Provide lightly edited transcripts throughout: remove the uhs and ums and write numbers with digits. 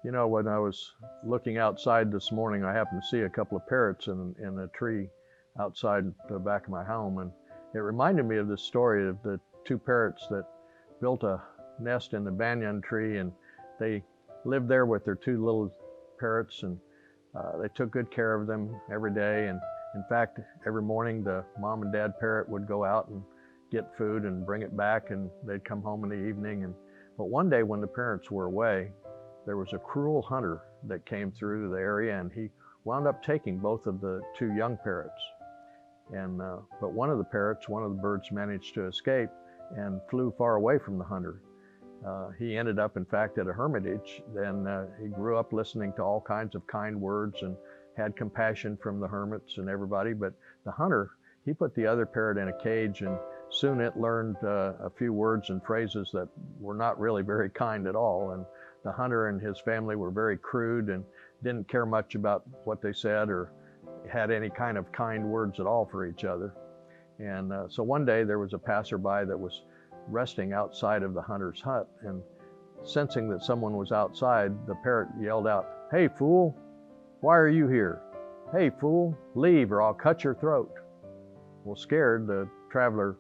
You know, when I was looking outside this morning, I happened to see a couple of parrots in a tree outside the back of my home, and it reminded me of this story of the two parrots that built a nest in the banyan tree, and they lived there with their two little parrots, and they took good care of them every day. And in fact, every morning the mom and dad parrot would go out and get food and bring it back, and they'd come home in the evening. But one day when the parents were away, there was a cruel hunter that came through the area, and he wound up taking both of the two young parrots. But one of the parrots, one of the birds, managed to escape and flew far away from the hunter. He ended up, in fact, at a hermitage. Then he grew up listening to all kinds of kind words and had compassion from the hermits and everybody. But the hunter, he put the other parrot in a cage, and soon it learned a few words and phrases that were not really very kind at all. And the hunter and his family were very crude and didn't care much about what they said or had any kind of kind words at all for each other. And so one day there was a passerby that was resting outside of the hunter's hut, and sensing that someone was outside, the parrot yelled out, "Hey, fool, why are you here? Hey, fool, leave or I'll cut your throat." Well, scared, the traveler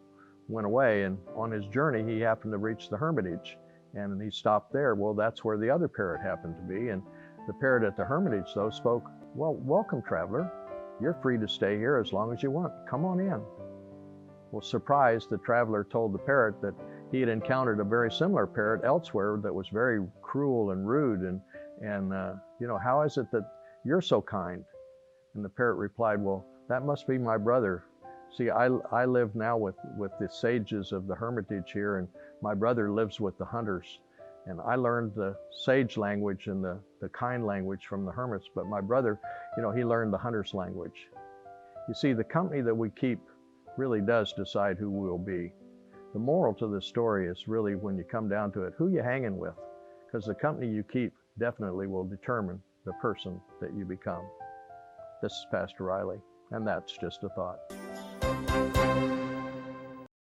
went away, and on his journey he happened to reach the hermitage, and he stopped there. Well, that's where the other parrot happened to be, and the parrot at the hermitage, though, spoke, "Well, welcome, traveler. You're free to stay here as long as you want. Come on in." Well, surprised, the traveler told the parrot that he had encountered a very similar parrot elsewhere that was very cruel and rude, and you know, "How is it that you're so kind?" And the parrot replied, "Well, that must be my brother. See, I live now with the sages of the hermitage here, and my brother lives with the hunters. And I learned the sage language and the kind language from the hermits, but my brother, you know, he learned the hunter's language." You see, the company that we keep really does decide who we'll be. The moral to this story is really, when you come down to it, who you hanging with, because the company you keep definitely will determine the person that you become. This is Pastor Riley, and that's just a thought.